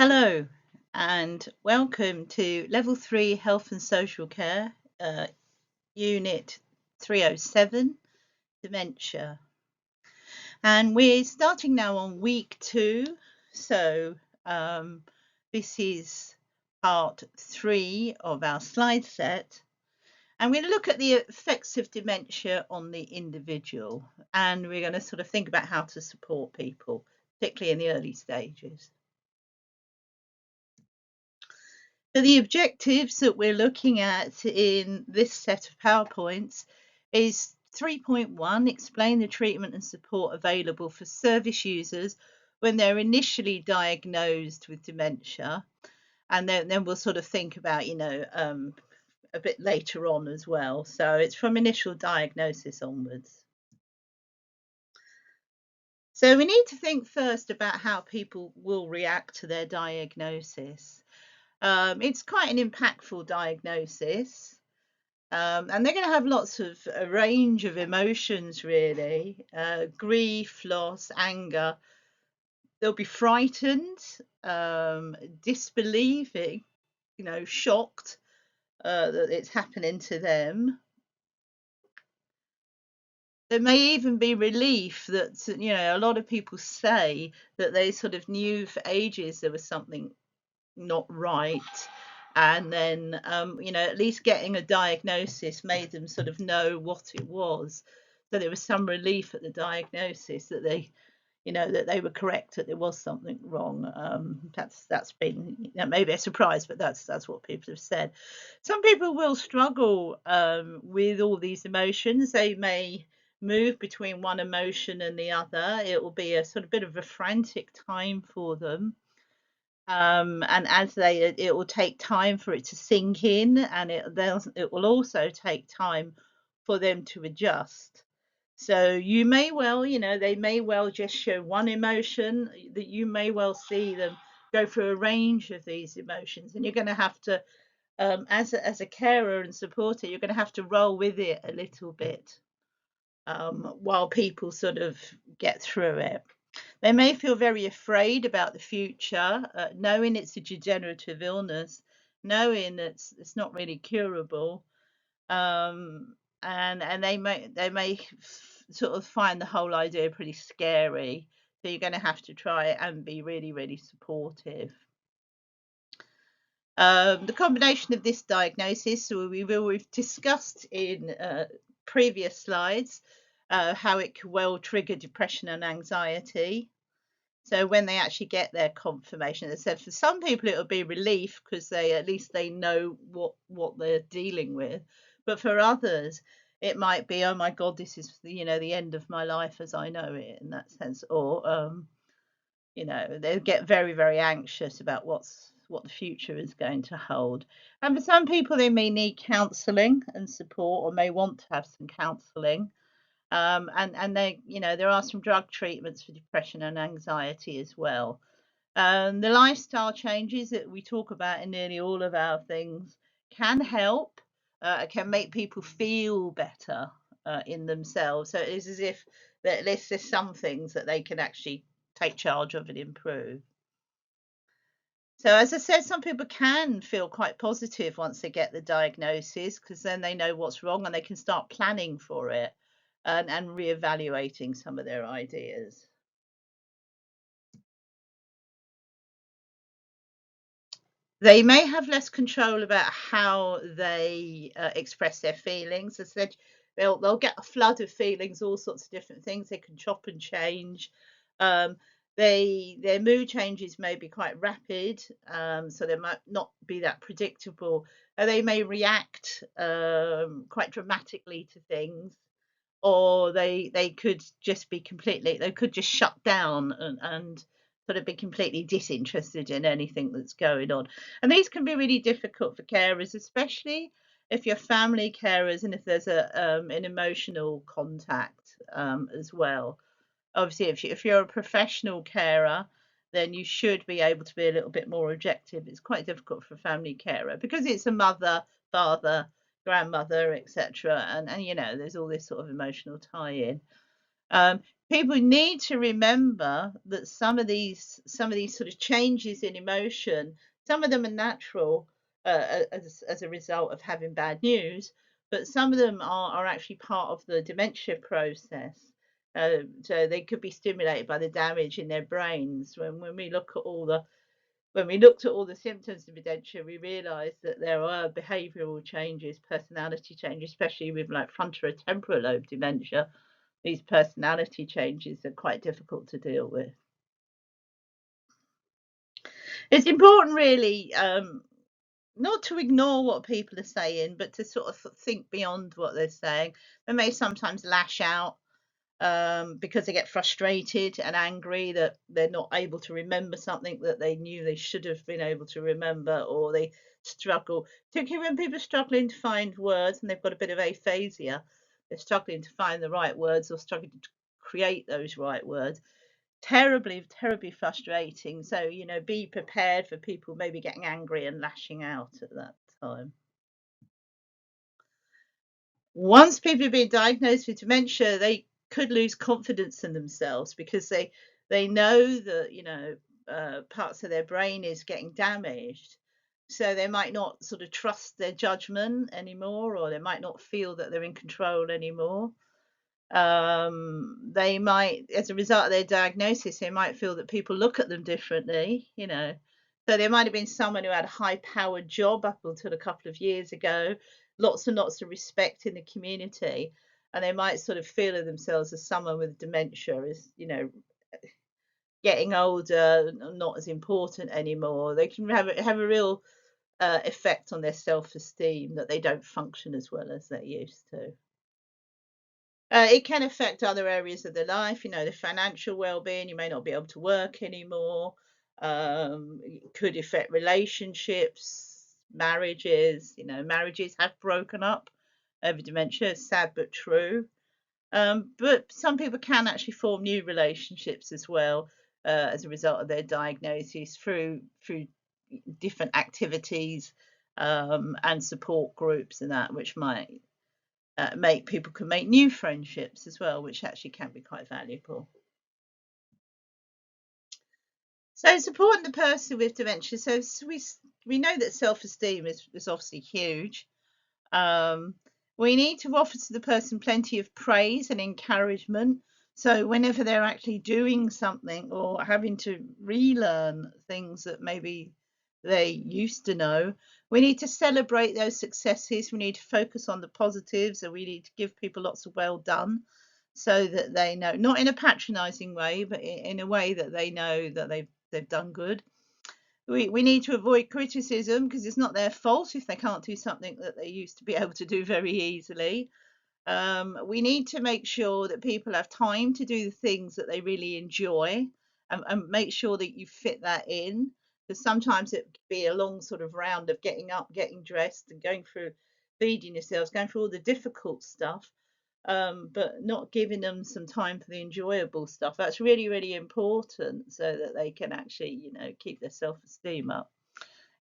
Hello and welcome to Level 3 Health and Social Care, Unit 307, Dementia. And we're starting now on week 2, so this is part 3 of our slide set. And we're going to look at the effects of dementia on the individual, and we're going to sort of think about how to support people, particularly in the early stages. So the objectives that we're looking at in this set of PowerPoints is 3.1, explain the treatment and support available for service users when they're initially diagnosed with dementia. And then we'll sort of think about, a bit later on as well. So it's from initial diagnosis onwards. So we need to think first about how people will react to their diagnosis. It's quite an impactful diagnosis, and they're going to have lots of a range of emotions, really, grief, loss, anger. They'll be frightened, disbelieving, shocked that it's happening to them. There may even be relief that, a lot of people say that they sort of knew for ages there was something not right, and then at least getting a diagnosis made them sort of know what it was, so there was some relief at the diagnosis that they were correct, that there was something wrong. That's been, maybe a surprise, but that's what people have said. Some people will struggle with all these emotions. They may move between one emotion and the other. It will be a sort of bit of a frantic time for them. And it will take time for it to sink in, and it will also take time for them to adjust. So you may well, they may well just show one emotion, that you may well see them go through a range of these emotions, and you're going to have to, as a carer and supporter, you're going to have to roll with it a little bit while people sort of get through it. They may feel very afraid about the future, knowing it's a degenerative illness, knowing that it's not really curable, and they may sort of find the whole idea pretty scary. So you're going to have to try and be really, really supportive. The combination of this diagnosis, so we've discussed in previous slides how it could well trigger depression and anxiety. So when they actually get their confirmation, as I said, for some people it'll be relief because at least they know what they're dealing with. But for others, it might be, oh my God, this is the end of my life as I know it, in that sense. Or they get very, very anxious about what the future is going to hold. And for some people, they may need counselling and support, or may want to have some counselling. And there are some drug treatments for depression and anxiety as well. The lifestyle changes that we talk about in nearly all of our things can help, can make people feel better in themselves. So it is as if that there's some things that they can actually take charge of and improve. So as I said, some people can feel quite positive once they get the diagnosis, because then they know what's wrong and they can start planning for it and reevaluating some of their ideas. They may have less control about how they express their feelings. As I said, they'll get a flood of feelings, all sorts of different things. They can chop and change. Their mood changes may be quite rapid, so they might not be that predictable. They may react quite dramatically to things, or they could just shut down and sort of be completely disinterested in anything that's going on. And these can be really difficult for carers, especially if you're family carers and if there's an emotional contact as well. Obviously, if you're a professional carer, then you should be able to be a little bit more objective. It's quite difficult for a family carer because it's a mother, father, grandmother, etc. And there's all this sort of emotional tie-in. people need to remember that some of these sort of changes in emotion, some of them are natural, as a result of having bad news, but some of them are actually part of the dementia process. So they could be stimulated by the damage in their brains. When we looked at all the symptoms of dementia, we realised that there are behavioural changes, personality changes, especially with like frontotemporal lobe dementia. These personality changes are quite difficult to deal with. It's important, really, not to ignore what people are saying, but to sort of think beyond what they're saying. They may sometimes lash out because they get frustrated and angry that they're not able to remember something that they knew they should have been able to remember, or they struggle, particularly when people are struggling to find words and they've got a bit of aphasia. They're struggling to find the right words or struggling to create those right words. Terribly, terribly frustrating. So, be prepared for people maybe getting angry and lashing out at that time. Once people have been diagnosed with dementia, they could lose confidence in themselves because they know that parts of their brain is getting damaged, so they might not sort of trust their judgment anymore, or they might not feel that they're in control anymore. They might, as a result of their diagnosis, they might feel that people look at them differently. So there might have been someone who had a high-powered job up until a couple of years ago, lots and lots of respect in the community, and they might sort of feel of themselves as someone with dementia, getting older, not as important anymore. They can have a real effect on their self-esteem, that they don't function as well as they used to. It can affect other areas of their life, the financial well-being. You may not be able to work anymore. It could affect relationships, marriages. Marriages have broken up over dementia. It's sad but true. But some people can actually form new relationships as well, as a result of their diagnosis through different activities, and support groups and that, which might make people can make new friendships as well, which actually can be quite valuable. So supporting the person with dementia. So we know that self-esteem is obviously huge. Um, we need to offer to the person plenty of praise and encouragement. So whenever they're actually doing something or having to relearn things that maybe they used to know, we need to celebrate those successes. We need to focus on the positives, and we need to give people lots of well done, so that they know, not in a patronizing way, but in a way that they know that they've done good. We need to avoid criticism, because it's not their fault if they can't do something that they used to be able to do very easily. We need to make sure that people have time to do the things that they really enjoy, and make sure that you fit that in. Because sometimes it could be a long sort of round of getting up, getting dressed, and going through feeding yourselves, going through all the difficult stuff, but not giving them some time for the enjoyable stuff. That's really, really important, so that they can actually, keep their self-esteem up.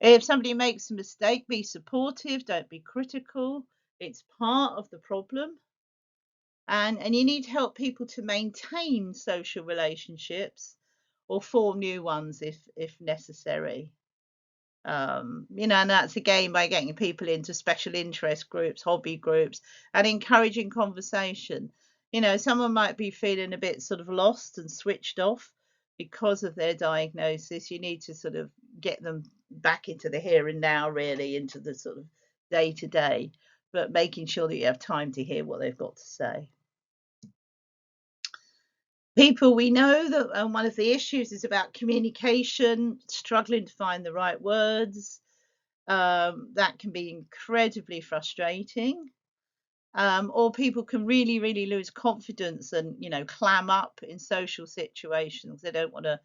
If somebody makes a mistake, be supportive, don't be critical. It's part of the problem. And you need to help people to maintain social relationships or form new ones if necessary. And that's again by getting people into special interest groups, hobby groups, and encouraging conversation. Someone might be feeling a bit sort of lost and switched off because of their diagnosis. You need to sort of get them back into the here and now, really, into the sort of day to day, but making sure that you have time to hear what they've got to say. People, we know that one of the issues is about communication, struggling to find the right words. That can be incredibly frustrating. Or people can really, really lose confidence and, clam up in social situations. They don't want to,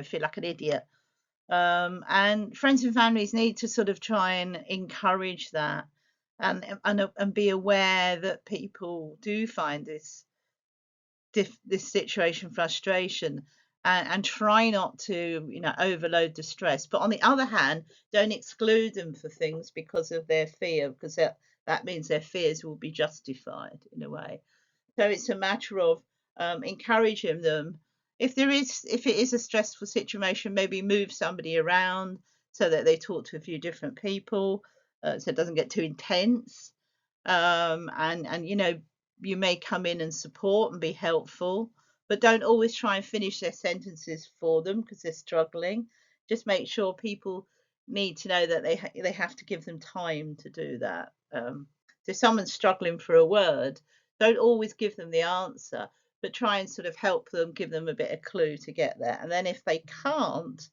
feel like an idiot. And friends and families need to sort of try and encourage that, and be aware that people do find this situation frustration, and try not to overload the stress, but on the other hand, don't exclude them for things because of their fear, because that means their fears will be justified in a way. So it's a matter of encouraging them. If it is a stressful situation, maybe move somebody around so that they talk to a few different people, so it doesn't get too intense. And you may come in and support and be helpful, but don't always try and finish their sentences for them because they're struggling. Just make sure people need to know that they have to give them time to do that. So if someone's struggling for a word, don't always give them the answer, but try and sort of help them, give them a bit of clue to get there. And then if they can't,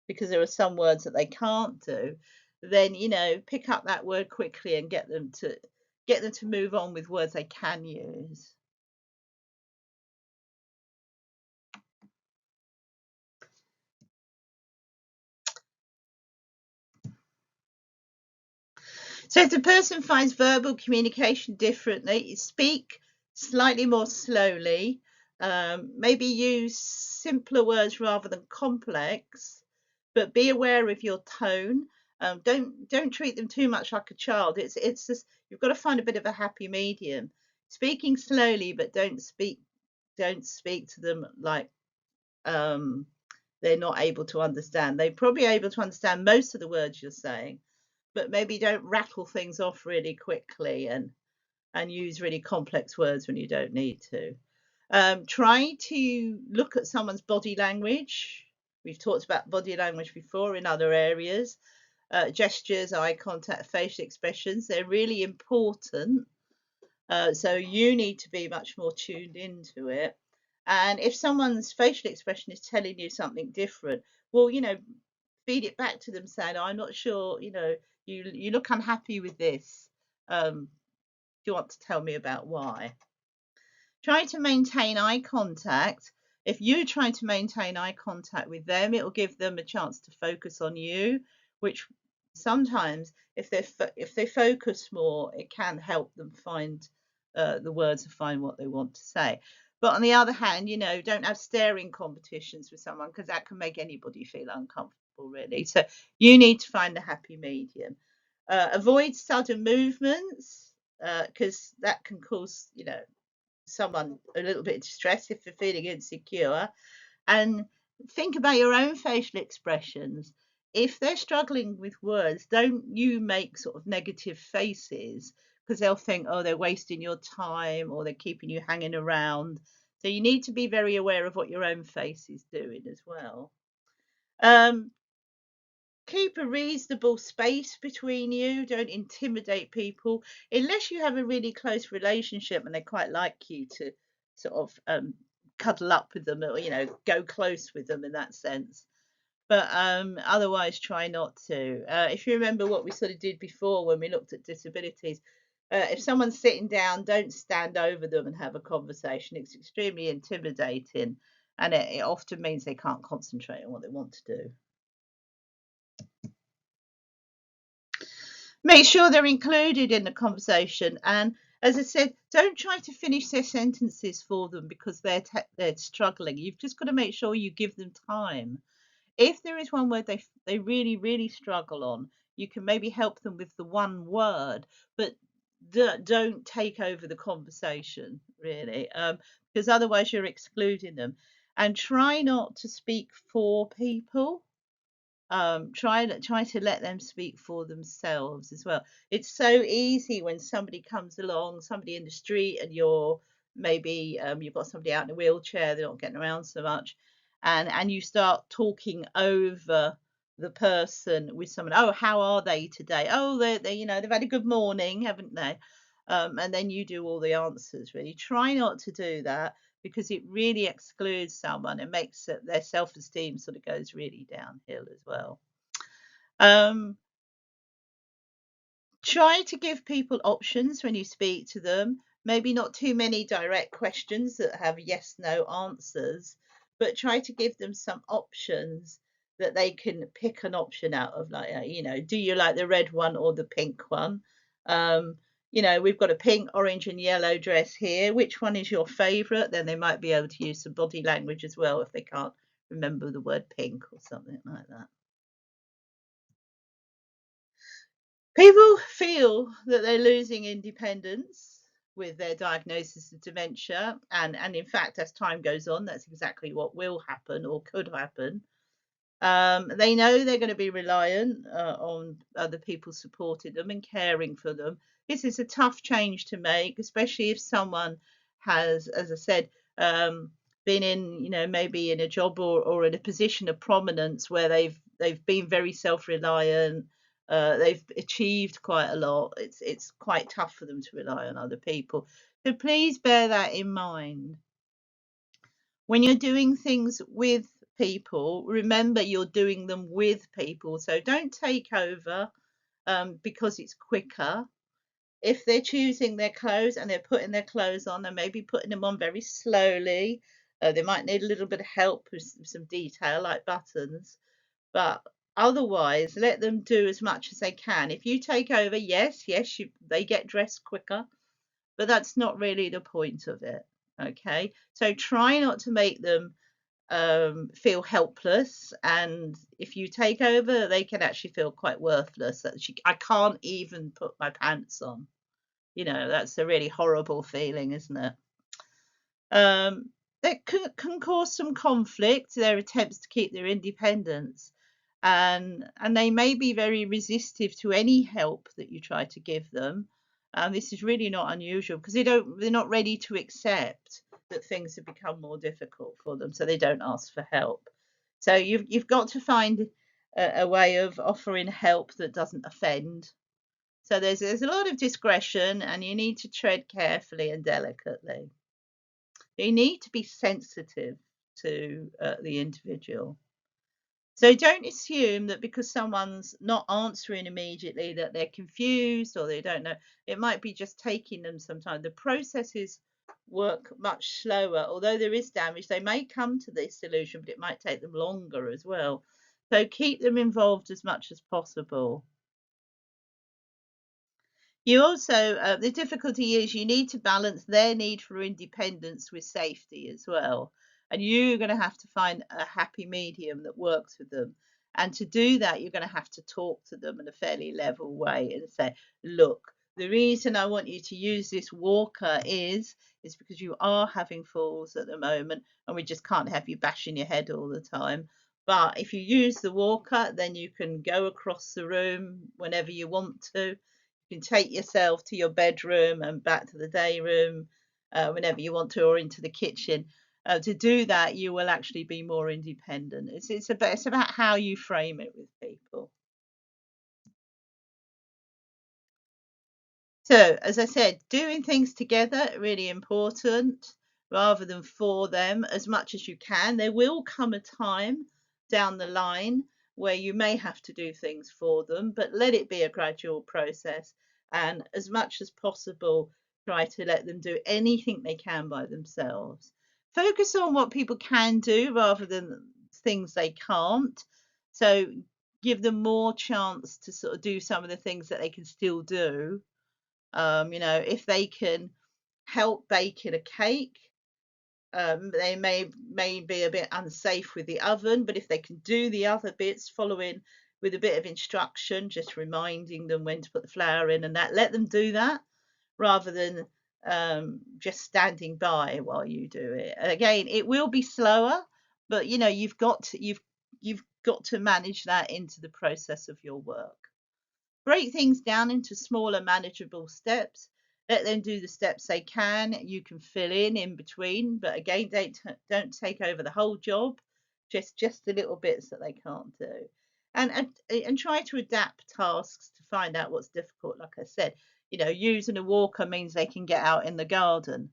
because there are some words that they can't do, then pick up that word quickly and get them to move on with words they can use. So if the person finds verbal communication differently, speak slightly more slowly, maybe use simpler words rather than complex, but be aware of your tone. Don't treat them too much like a child. It's just you've got to find a bit of a happy medium. Speaking slowly, but don't speak to them like they're not able to understand. They're probably able to understand most of the words you're saying, but maybe don't rattle things off really quickly and use really complex words when you don't need to. Try to look at someone's body language. We've talked about body language before in other areas. Gestures, eye contact, facial expressions, they're really important. So you need to be much more tuned into it. And if someone's facial expression is telling you something different, well, feed it back to them saying, "I'm not sure, you look unhappy with this. Do you want to tell me about why?" Try to maintain eye contact. If you try to maintain eye contact with them, it will give them a chance to focus on you, which sometimes, if they focus more, it can help them find the words and find what they want to say. But on the other hand, don't have staring competitions with someone because that can make anybody feel uncomfortable, really. So you need to find a happy medium. Avoid sudden movements because that can cause, someone a little bit distressed if they're feeling insecure. And think about your own facial expressions. If they're struggling with words, don't you make sort of negative faces because they'll think, oh, they're wasting your time or they're keeping you hanging around. So you need to be very aware of what your own face is doing as well. Um, Keep a reasonable space between you. Don't intimidate people unless you have a really close relationship and they quite like you to sort of cuddle up with them or go close with them in that sense. But otherwise, try not to. If you remember what we sort of did before when we looked at disabilities, if someone's sitting down, don't stand over them and have a conversation. It's extremely intimidating, and it often means they can't concentrate on what they want to do. Make sure they're included in the conversation. And as I said, don't try to finish their sentences for them because they're struggling. You've just got to make sure you give them time. If there is one word they really, really struggle on, you can maybe help them with the one word, but don't take over the conversation, really, because otherwise you're excluding them. And try not to speak for people. Try to let them speak for themselves as well. It's so easy when somebody comes along, somebody in the street, and maybe you've got somebody out in a wheelchair, they're not getting around so much, and you start talking over the person with someone. Oh, how are they today? Oh, they they've had a good morning, haven't they? And then you do all the answers. Really, try not to do that because it really excludes someone and makes their self-esteem sort of goes really downhill as well. Um, Try to give people options when you speak to them. Maybe not too many direct questions that have yes, no answers, but try to give them some options that they can pick an option out of, like, do you like the red one or the pink one? We've got a pink, orange, and yellow dress here. Which one is your favourite? Then they might be able to use some body language as well if they can't remember the word pink or something like that. People feel that they're losing independence with their diagnosis of dementia. And in fact, as time goes on, that's exactly what will happen or could happen. They know they're going to be reliant on other people supporting them and caring for them. This is a tough change to make, especially if someone has, as I said, been in, maybe in a job or in a position of prominence where they've been very self-reliant. They've achieved quite a lot. It's quite tough for them to rely on other people. So please bear that in mind. When you're doing things with people, remember you're doing them with people. So don't take over because it's quicker. If they're choosing their clothes and they're putting their clothes on, they may be putting them on very slowly. They might need a little bit of help with some detail like buttons, but otherwise, let them do as much as they can. If you take over, yes, they get dressed quicker, but that's not really the point of it. Okay, so try not to make them feel helpless, and if you take over, they can actually feel quite worthless. I can't even put my pants on. That's a really horrible feeling, isn't it? That can cause some conflict, their attempts to keep their independence, and they may be very resistive to any help that you try to give them. This is really not unusual because they're not ready to accept that things have become more difficult for them, so they don't ask for help. So you've got to find a way of offering help that doesn't offend. So there's a lot of discretion, and you need to tread carefully and delicately. You need to be sensitive to the individual. So don't assume that because someone's not answering immediately that they're confused or they don't know. It might be just taking them some time. The processes work much slower. Although there is damage, they may come to this solution, but it might take them longer as well. So keep them involved as much as possible. You also, the difficulty is you need to balance their need for independence with safety as well. And you're going to have to find a happy medium that works with them. And to do that, you're going to have to talk to them in a fairly level way and say, look, the reason I want you to use this walker is because you are having falls at the moment, and we just can't have you bashing your head all the time. But if you use the walker, then you can go across the room whenever you want to. You can take yourself to your bedroom and back to the day room whenever you want to, or into the kitchen. To do that, you will actually be more independent. It's about how you frame it with people. So, as I said, doing things together really important rather than for them as much as you can. There will come a time down the line where you may have to do things for them, but let it be a gradual process. And as much as possible, try to let them do anything they can by themselves. Focus on what people can do rather than things they can't. So, give them more chance to sort of do some of the things that they can still do. If they can help baking a cake, they may be a bit unsafe with the oven, but if they can do the other bits, following with a bit of instruction, just reminding them when to put the flour in and that, let them do that rather than just standing by while you do it. And again, it will be slower, but you've got to manage that into the process of your work. Break things down into smaller, manageable steps. Let them do the steps they can. You can fill in between, but again, don't take over the whole job. Just the little bits that they can't do, and try to adapt tasks to find out what's difficult. Like I said, using a walker means they can get out in the garden.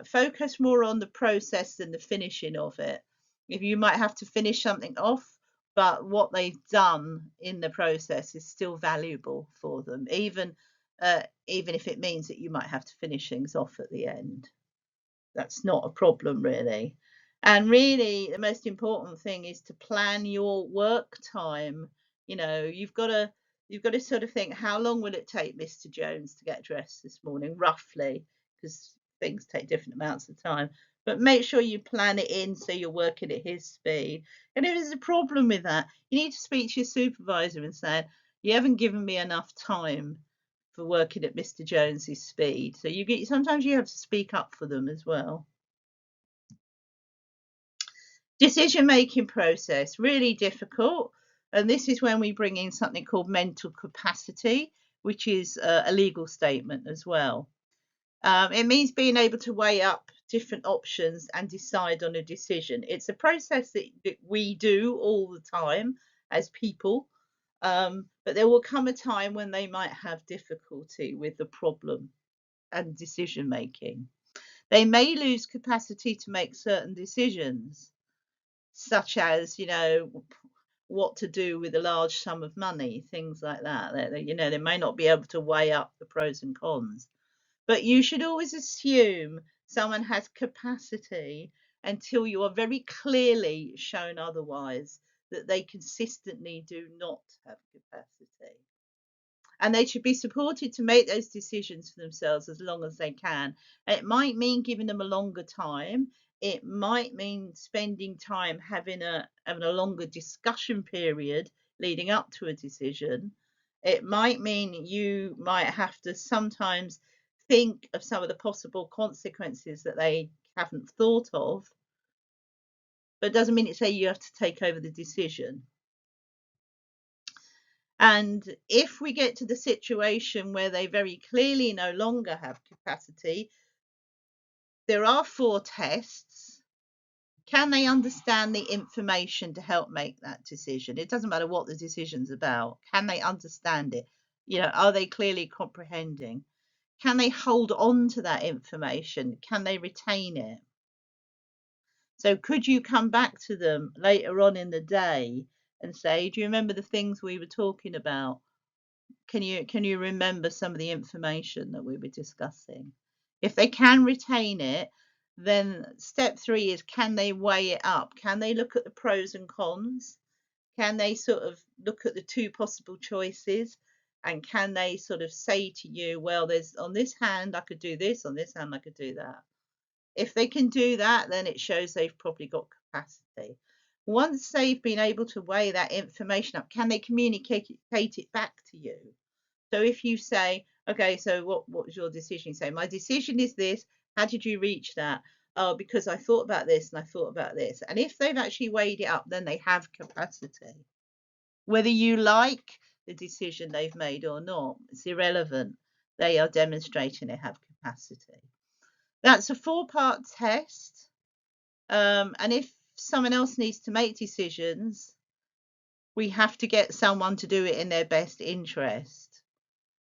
Focus more on the process than the finishing of it. If you might have to finish something off, but what they've done in the process is still valuable for them, even if it means that you might have to finish things off at the end. That's not a problem really. And really, the most important thing is to plan your work time. You've got to sort of think, how long will it take Mr. Jones to get dressed this morning, roughly, because things take different amounts of time. But make sure you plan it in so you're working at his speed. And if there's a problem with that, you need to speak to your supervisor and say, you haven't given me enough time for working at Mr. Jones's speed. So sometimes you have to speak up for them as well. Decision-making process, really difficult. And this is when we bring in something called mental capacity, which is a legal statement as well. It means being able to weigh up different options and decide on a decision. It's a process that we do all the time as people, but there will come a time when they might have difficulty with the problem and decision making. They may lose capacity to make certain decisions, such as, what to do with a large sum of money, things like that. They may not be able to weigh up the pros and cons. But you should always assume someone has capacity until you are very clearly shown otherwise, that they consistently do not have capacity. And they should be supported to make those decisions for themselves as long as they can. It might mean giving them a longer time. It might mean spending time having a longer discussion period leading up to a decision. It might mean you might have to sometimes think of some of the possible consequences that they haven't thought of, but it doesn't mean it say you have to take over the decision. And if we get to the situation where they very clearly no longer have capacity, there are 4 tests. Can they understand the information to help make that decision? It doesn't matter what the decision's about. Can they understand it? Are they clearly comprehending? Can they hold on to that information? Can they retain it? So could you come back to them later on in the day and say, do you remember the things we were talking about? Can you remember some of the information that we were discussing? If they can retain it, then step 3 is, can they weigh it up? Can they look at the pros and cons? Can they sort of look at the 2 possible choices? And can they sort of say to you, well, there's on this hand I could do this, on this hand I could do that. If they can do that, then it shows they've probably got capacity. Once they've been able to weigh that information up, can they communicate it back to you? So if you say, okay, so what was your decision? You say, my decision is this. How did you reach that? Oh, because I thought about this and I thought about this. And if they've actually weighed it up, then they have capacity. Whether you like the decision they've made or not, it's irrelevant. They are demonstrating they have capacity. That's a 4-part test. And if someone else needs to make decisions, we have to get someone to do it in their best interest.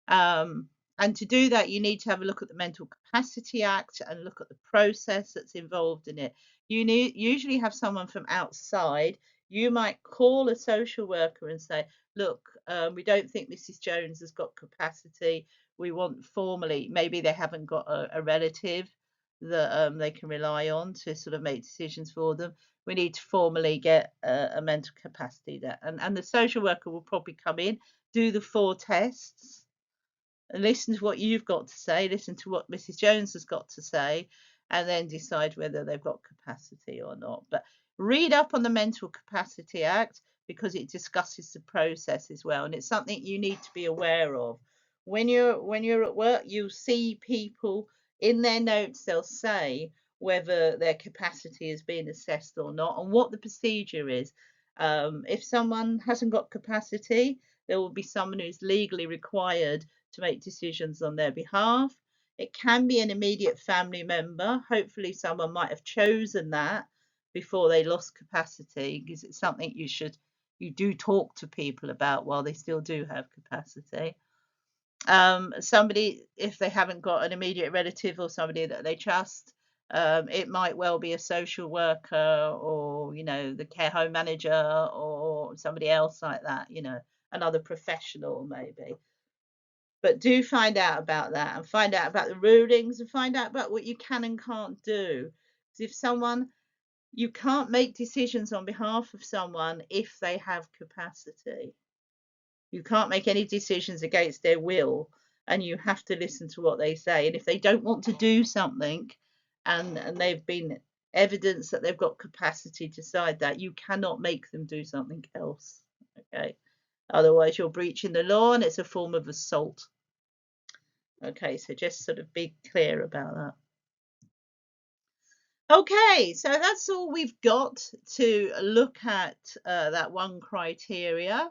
And to do that, you need to have a look at the Mental Capacity Act and look at the process that's involved in it. You usually have someone from outside. You might call a social worker and say, look, we don't think Mrs. Jones has got capacity. We want formally, maybe they haven't got a relative that they can rely on to sort of make decisions for them. We need to formally get a mental capacity there. And the social worker will probably come in, do the 4 tests, and listen to what you've got to say, listen to what Mrs. Jones has got to say, and then decide whether they've got capacity or not. But read up on the Mental Capacity Act, because it discusses the process as well, and it's something you need to be aware of. When you're at work, you'll see people in their notes, they'll say whether their capacity is being assessed or not, and what the procedure is. If someone hasn't got capacity, there will be someone who's legally required to make decisions on their behalf. It can be an immediate family member. Hopefully someone might have chosen that before they lost capacity, because it's something you do talk to people about while they still do have capacity. Somebody, if they haven't got an immediate relative or somebody that they trust, it might well be a social worker, or the care home manager, or somebody else like that, another professional maybe. But do find out about that, and find out about the rulings, and find out about what you can and can't do. Because you can't make decisions on behalf of someone if they have capacity. You can't make any decisions against their will, and you have to listen to what they say. And if they don't want to do something, and they've been evidence that they've got capacity to decide that, you cannot make them do something else. Okay. Otherwise, you're breaching the law, and it's a form of assault. Okay, so just sort of be clear about that. Okay, so that's all we've got to look at that one criteria.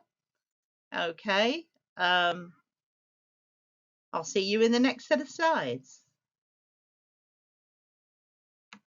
Okay, I'll see you in the next set of slides.